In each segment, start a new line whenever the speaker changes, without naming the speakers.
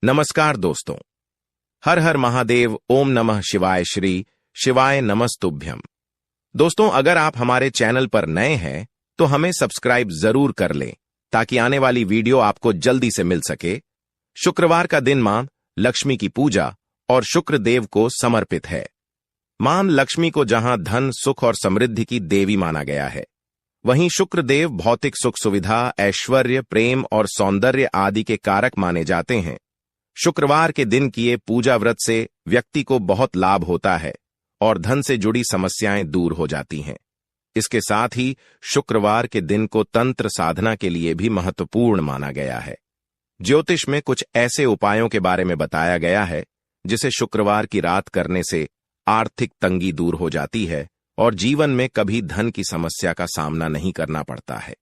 नमस्कार दोस्तों। हर हर महादेव, ओम नमः शिवाय, श्री शिवाय नमस्तुभ्यम। दोस्तों, अगर आप हमारे चैनल पर नए हैं तो हमें सब्सक्राइब जरूर कर लें ताकि आने वाली वीडियो आपको जल्दी से मिल सके। शुक्रवार का दिन मां लक्ष्मी की पूजा और शुक्र देव को समर्पित है। मां लक्ष्मी को जहां धन, सुख और समृद्धि की देवी माना गया है, वहीं शुक्र देव भौतिक सुख सुविधा, ऐश्वर्य, प्रेम और सौंदर्य आदि के कारक माने जाते हैं। शुक्रवार के दिन किए पूजा व्रत से व्यक्ति को बहुत लाभ होता है और धन से जुड़ी समस्याएं दूर हो जाती हैं। इसके साथ ही शुक्रवार के दिन को तंत्र साधना के लिए भी महत्वपूर्ण माना गया है। ज्योतिष में कुछ ऐसे उपायों के बारे में बताया गया है जिसे शुक्रवार की रात करने से आर्थिक तंगी दूर हो जाती है और जीवन में कभी धन की समस्या का सामना नहीं करना पड़ता है।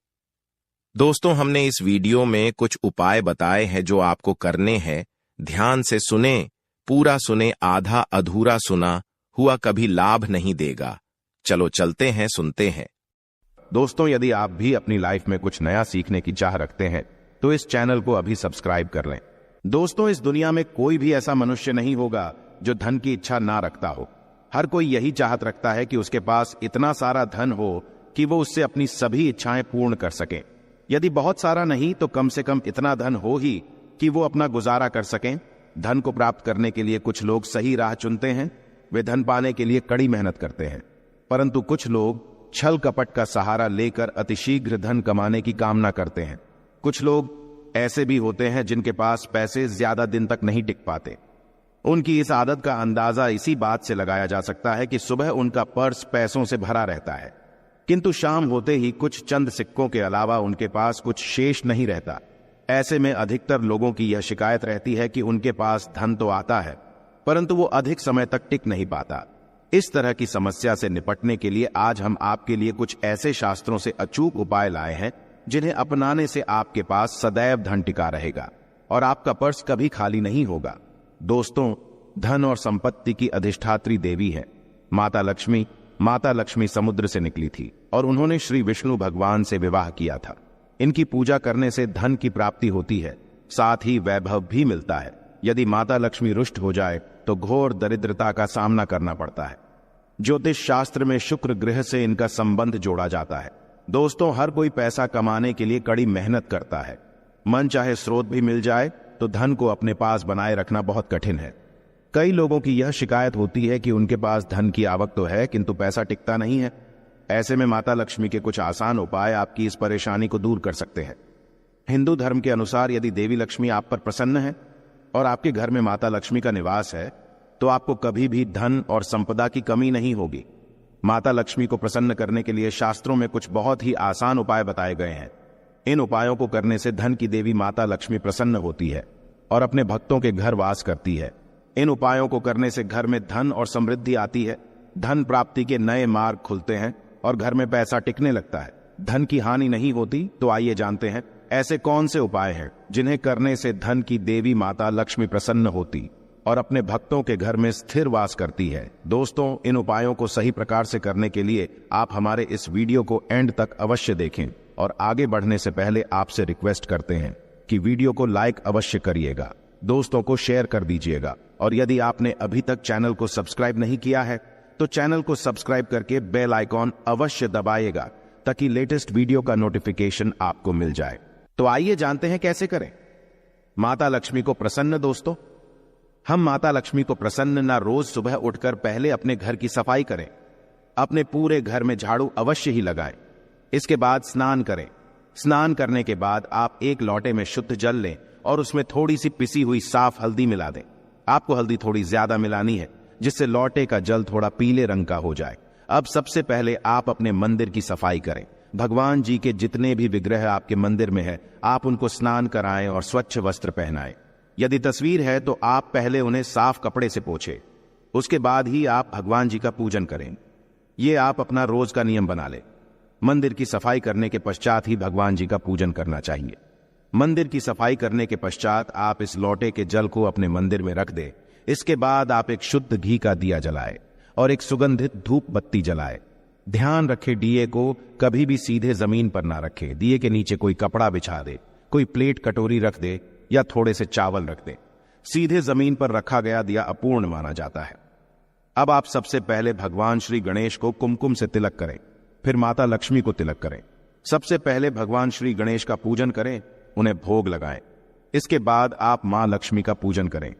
दोस्तों, हमने इस वीडियो में कुछ उपाय बताए हैं जो आपको करने हैं। ध्यान से सुने, पूरा सुने, आधा अधूरा सुना हुआ कभी लाभ नहीं देगा। चलो चलते हैं, सुनते हैं।
दोस्तों, यदि आप भी अपनी लाइफ में कुछ नया सीखने की चाह रखते हैं तो इस चैनल को अभी सब्सक्राइब कर लें। दोस्तों, इस दुनिया में कोई भी ऐसा मनुष्य नहीं होगा जो धन की इच्छा ना रखता हो। हर कोई यही चाहत रखता है कि उसके पास इतना सारा धन हो कि वो उससे अपनी सभी इच्छाएं पूर्ण कर सकें। यदि बहुत सारा नहीं तो कम से कम इतना धन हो ही कि वो अपना गुजारा कर सकें। धन को प्राप्त करने के लिए कुछ लोग सही राह चुनते हैं। वे धन पाने के लिए कड़ी मेहनत करते हैं, परंतु कुछ लोग छल कपट का सहारा लेकर अतिशीघ्र धन कमाने की कामना करते हैं। कुछ लोग ऐसे भी होते हैं जिनके पास पैसे ज्यादा दिन तक नहीं टिक पाते। उनकी इस आदत का अंदाजा इसी बात से लगाया जा सकता है कि सुबह उनका पर्स पैसों से भरा रहता है, किंतु शाम होते ही कुछ चंद सिक्कों के अलावा उनके पास कुछ शेष नहीं रहता। ऐसे में अधिकतर लोगों की यह शिकायत रहती है कि उनके पास धन तो आता है परंतु वो अधिक समय तक टिक नहीं पाता। इस तरह की समस्या से निपटने के लिए आज हम आपके लिए कुछ ऐसे शास्त्रों से अचूक उपाय लाए हैं जिन्हें अपनाने से आपके पास सदैव धन टिका रहेगा और आपका पर्स कभी खाली नहीं होगा। दोस्तों, धन और संपत्ति की अधिष्ठात्री देवी है माता लक्ष्मी। माता लक्ष्मी समुद्र से निकली थी और उन्होंने श्री विष्णु भगवान से विवाह किया था। इनकी पूजा करने से धन की प्राप्ति होती है, साथ ही वैभव भी मिलता है। यदि माता लक्ष्मी रुष्ट हो जाए तो घोर दरिद्रता का सामना करना पड़ता है। ज्योतिष शास्त्र में शुक्र ग्रह से इनका संबंध जोड़ा जाता है। दोस्तों, हर कोई पैसा कमाने के लिए कड़ी मेहनत करता है। मन चाहे स्रोत भी मिल जाए तो धन को अपने पास बनाए रखना बहुत कठिन है। कई लोगों की यह शिकायत होती है कि उनके पास धन की आवक तो है किंतु पैसा टिकता नहीं है। ऐसे में माता लक्ष्मी के कुछ आसान उपाय आपकी इस परेशानी को दूर कर सकते हैं। हिंदू धर्म के अनुसार यदि देवी लक्ष्मी आप पर प्रसन्न है और आपके घर में माता लक्ष्मी का निवास है तो आपको कभी भी धन और संपदा की कमी नहीं होगी। माता लक्ष्मी को प्रसन्न करने के लिए शास्त्रों में कुछ बहुत ही आसान उपाय बताए गए हैं। इन उपायों को करने से धन की देवी माता लक्ष्मी प्रसन्न होती है और अपने भक्तों के घर वास करती है। इन उपायों को करने से घर में धन और समृद्धि आती है, धन प्राप्ति के नए मार्ग खुलते हैं और घर में पैसा टिकने लगता है। धन की हानि नहीं होती। तो आइए जानते हैं ऐसे कौन से उपाय हैं जिन्हें करने से धन की देवी माता लक्ष्मी प्रसन्न होती और अपने भक्तों के घर में स्थिर वास करती है। दोस्तों, इन उपायों को सही प्रकार से करने के लिए आप हमारे इस वीडियो को एंड तक अवश्य देखें और आगे बढ़ने से पहले आपसे रिक्वेस्ट करते हैं कि वीडियो को लाइक अवश्य करिएगा, दोस्तों को शेयर कर दीजिएगा और यदि आपने अभी तक चैनल को सब्सक्राइब नहीं किया है तो चैनल को सब्सक्राइब करके बेल आइकॉन अवश्य दबाइएगा ताकि लेटेस्ट वीडियो का नोटिफिकेशन आपको मिल जाए। तो आइए जानते हैं कैसे करें माता लक्ष्मी को प्रसन्न। दोस्तों, हम माता लक्ष्मी को प्रसन्न ना रोज सुबह उठकर पहले अपने घर की सफाई करें। अपने पूरे घर में झाड़ू अवश्य ही लगाएं। इसके बाद स्नान करें। स्नान करने के बाद आप एक लोटे में शुद्ध जल लें और उसमें थोड़ी सी पिसी हुई साफ हल्दी मिला दें। आपको हल्दी थोड़ी ज्यादा मिलानी है जिससे लोटे का जल थोड़ा पीले रंग का हो जाए। अब सबसे पहले आप अपने मंदिर की सफाई करें। भगवान जी के जितने भी विग्रह आपके मंदिर में है आप उनको स्नान कराएं और स्वच्छ वस्त्र पहनाएं। यदि तस्वीर है तो आप पहले उन्हें साफ कपड़े से पोंछें, उसके बाद ही आप भगवान जी का पूजन करें। ये आप अपना रोज का नियम बना लें। मंदिर की सफाई करने के पश्चात ही भगवान जी का पूजन करना चाहिए। मंदिर की सफाई करने के पश्चात आप इस लोटे के जल को अपने मंदिर में रख दें। इसके बाद आप एक शुद्ध घी का दिया जलाए और एक सुगंधित धूप बत्ती जलाए। ध्यान रखे दिए को कभी भी सीधे जमीन पर ना रखे। दिए के नीचे कोई कपड़ा बिछा दे, कोई प्लेट कटोरी रख दे या थोड़े से चावल रख दे। सीधे जमीन पर रखा गया दिया अपूर्ण माना जाता है। अब आप सबसे पहले भगवान श्री गणेश को कुमकुम से तिलक करें, फिर माता लक्ष्मी को तिलक करें। सबसे पहले भगवान श्री गणेश का पूजन करें, उन्हें भोग लगाएं। इसके बाद आप मां लक्ष्मी का पूजन करें,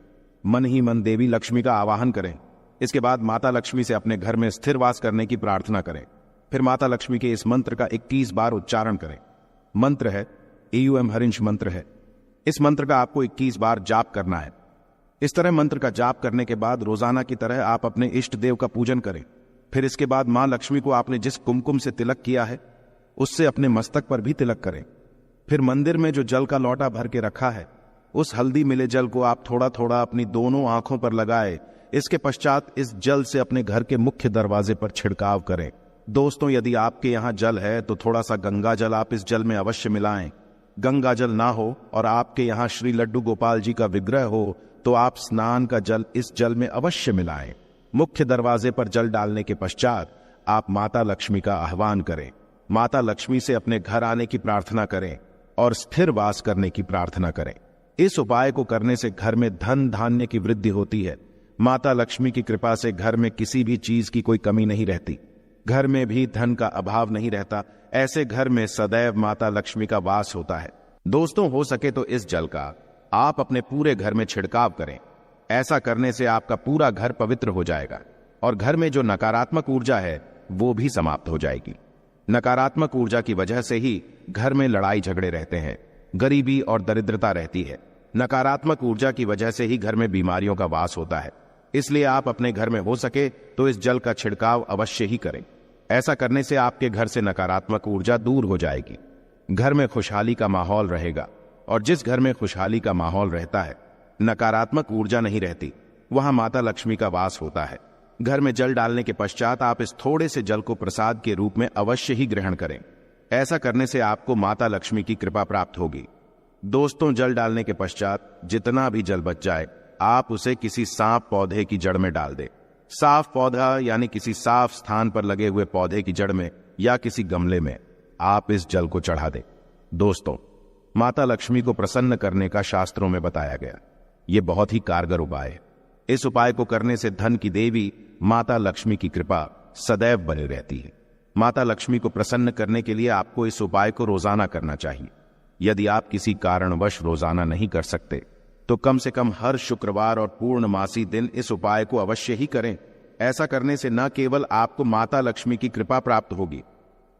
मन ही मन देवी लक्ष्मी का आवाहन करें। इसके बाद माता लक्ष्मी से अपने घर में स्थिर वास करने की प्रार्थना करें। फिर माता लक्ष्मी के इस मंत्र का 21 बार उच्चारण करें। मंत्र है EUM हरिंश मंत्र है। इस मंत्र का आपको 21 बार जाप करना है। इस तरह मंत्र का जाप करने के बाद रोजाना की तरह आप अपने इष्ट देव का पूजन करें। फिर इसके बाद मां लक्ष्मी को आपने जिस कुमकुम से तिलक किया है उससे अपने मस्तक पर भी तिलक करें। फिर मंदिर में जो जल का लोटा भर के रखा है उस हल्दी मिले जल को आप थोड़ा थोड़ा अपनी दोनों आंखों पर लगाए। इसके पश्चात इस जल से अपने घर के मुख्य दरवाजे पर छिड़काव करें। दोस्तों, यदि आपके यहां जल है तो थोड़ा सा गंगा जल आप इस जल में अवश्य मिलाएं। गंगा जल ना हो और आपके यहां श्री लड्डू गोपाल जी का विग्रह हो तो आप स्नान का जल इस जल में अवश्य मिलाएं। मुख्य दरवाजे पर जल डालने के पश्चात आप माता लक्ष्मी का आह्वान करें। माता लक्ष्मी से अपने घर आने की प्रार्थना करें और स्थिर वास करने की प्रार्थना करें। इस उपाय को करने से घर में धन धान्य की वृद्धि होती है। माता लक्ष्मी की कृपा से घर में किसी भी चीज की कोई कमी नहीं रहती। घर में भी धन का अभाव नहीं रहता। ऐसे घर में सदैव माता लक्ष्मी का वास होता है। दोस्तों, हो सके तो इस जल का आप अपने पूरे घर में छिड़काव करें। ऐसा करने से आपका पूरा घर पवित्र हो जाएगा और घर में जो नकारात्मक ऊर्जा है वो भी समाप्त हो जाएगी। नकारात्मक ऊर्जा की वजह से ही घर में लड़ाई झगड़े रहते हैं, गरीबी और दरिद्रता रहती है। नकारात्मक ऊर्जा की वजह से ही घर में बीमारियों का वास होता है। इसलिए आप अपने घर में हो सके तो इस जल का छिड़काव अवश्य ही करें। ऐसा करने से आपके घर से नकारात्मक ऊर्जा दूर हो जाएगी। घर में खुशहाली का माहौल रहेगा और जिस घर में खुशहाली का माहौल रहता है, नकारात्मक ऊर्जा नहीं रहती, वहां माता लक्ष्मी का वास होता है। घर में जल डालने के पश्चात आप इस थोड़े से जल को प्रसाद के रूप में अवश्य ही ग्रहण करें। ऐसा करने से आपको माता लक्ष्मी की कृपा प्राप्त होगी। दोस्तों, जल डालने के पश्चात जितना भी जल बच जाए आप उसे किसी सांप पौधे की जड़ में डाल दें। साफ पौधा यानी किसी साफ स्थान पर लगे हुए पौधे की जड़ में या किसी गमले में आप इस जल को चढ़ा दें। दोस्तों, माता लक्ष्मी को प्रसन्न करने का शास्त्रों में बताया गया यह बहुत ही कारगर उपाय है। इस उपाय को करने से धन की देवी माता लक्ष्मी की कृपा सदैव बनी रहती है। माता लक्ष्मी को प्रसन्न करने के लिए आपको इस उपाय को रोजाना करना चाहिए। यदि आप किसी कारणवश रोजाना नहीं कर सकते तो कम से कम हर शुक्रवार और पूर्णमासी दिन इस उपाय को अवश्य ही करें। ऐसा करने से न केवल आपको माता लक्ष्मी की कृपा प्राप्त होगी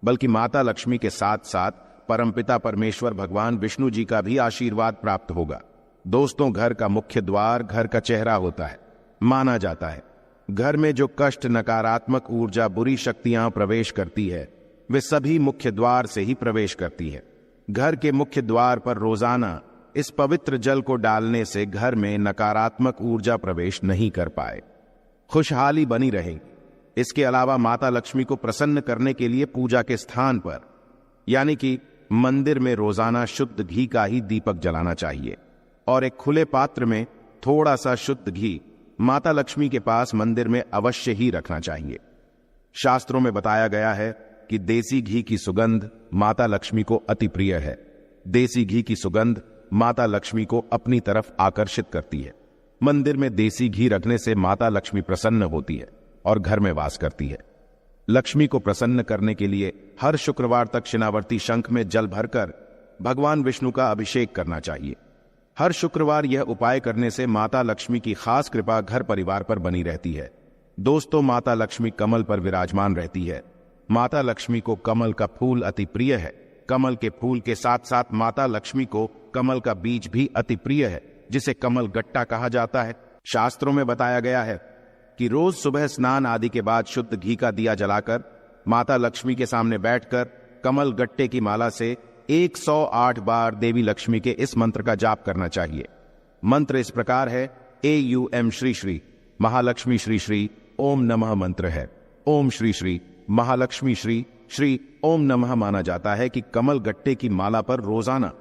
बल्कि माता लक्ष्मी के साथ साथ परमपिता परमेश्वर भगवान विष्णु जी का भी आशीर्वाद प्राप्त होगा। दोस्तों, घर का मुख्य द्वार घर का चेहरा होता है। माना जाता है घर में जो कष्ट, नकारात्मक ऊर्जा, बुरी शक्तियां प्रवेश करती है वे सभी मुख्य द्वार से ही प्रवेश करती है। घर के मुख्य द्वार पर रोजाना इस पवित्र जल को डालने से घर में नकारात्मक ऊर्जा प्रवेश नहीं कर पाए, खुशहाली बनी रहेगी। इसके अलावा माता लक्ष्मी को प्रसन्न करने के लिए पूजा के स्थान पर यानी कि मंदिर में रोजाना शुद्ध घी का ही दीपक जलाना चाहिए और एक खुले पात्र में थोड़ा सा शुद्ध घी माता लक्ष्मी के पास मंदिर में अवश्य ही रखना चाहिए। शास्त्रों में बताया गया है कि देसी घी की सुगंध माता लक्ष्मी को अति प्रिय है। देसी घी की सुगंध माता लक्ष्मी को अपनी तरफ आकर्षित करती है। मंदिर में देसी घी रखने से माता लक्ष्मी प्रसन्न होती है और घर में वास करती है। लक्ष्मी को प्रसन्न करने के लिए हर शुक्रवार तक शिनावर्ती शंख में जल भरकर भगवान विष्णु का अभिषेक करना चाहिए। हर शुक्रवार यह उपाय करने से माता लक्ष्मी की खास कृपा घर परिवार पर बनी रहती है। दोस्तों, माता लक्ष्मी कमल पर विराजमान रहती है। माता लक्ष्मी को कमल का फूल अति प्रिय है। कमल के फूल के साथ साथ माता लक्ष्मी को कमल का बीज भी अति प्रिय है, जिसे कमल गट्टा कहा जाता है। शास्त्रों में बताया गया है कि रोज सुबह स्नान आदि के बाद शुद्ध घी का दिया जलाकर माता लक्ष्मी के सामने बैठकर कमल गट्टे की माला से 108 बार देवी लक्ष्मी के इस मंत्र का जाप करना चाहिए। मंत्र इस प्रकार है, AUM श्री श्री महालक्ष्मी श्री श्री ओम नमः मंत्र है। ओम श्री श्री महालक्ष्मी श्री श्री ओम नमः माना जाता है कि कमल गट्टे की माला पर रोजाना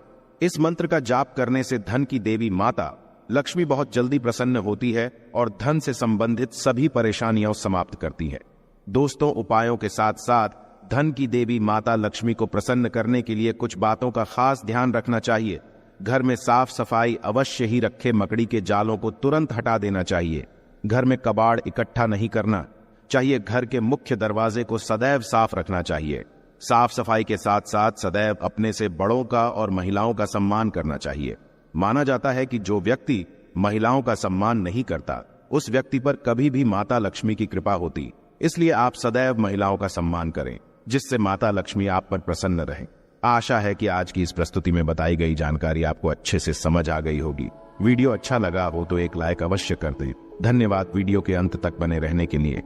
इस मंत्र का जाप करने से धन की देवी माता लक्ष्मी बहुत जल्दी प्रसन्न होती है और धन से संबंधित सभी परेशानियां समाप्त करती है। दोस्तों, उपायों के साथ साथ धन की देवी माता लक्ष्मी को प्रसन्न करने के लिए कुछ बातों का खास ध्यान रखना चाहिए। घर में साफ सफाई अवश्य ही रखे, मकड़ी के जालों को तुरंत हटा देना चाहिए। घर में कबाड़ इकट्ठा नहीं करना चाहिए। घर के मुख्य दरवाजे को सदैव साफ रखना चाहिए। साफ सफाई के साथ साथ सदैव अपने से बड़ों का और महिलाओं का सम्मान करना चाहिए। माना जाता है कि जो व्यक्ति महिलाओं का सम्मान नहीं करता उस व्यक्ति पर कभी भी माता लक्ष्मी की कृपा होती। इसलिए आप सदैव महिलाओं का सम्मान करें, जिससे माता लक्ष्मी आप पर प्रसन्न रहे। आशा है कि आज की इस प्रस्तुति में बताई गई जानकारी आपको अच्छे से समझ आ गई होगी। वीडियो अच्छा लगा हो तो एक लाइक अवश्य कर दें। धन्यवाद वीडियो के अंत तक बने रहने के लिए।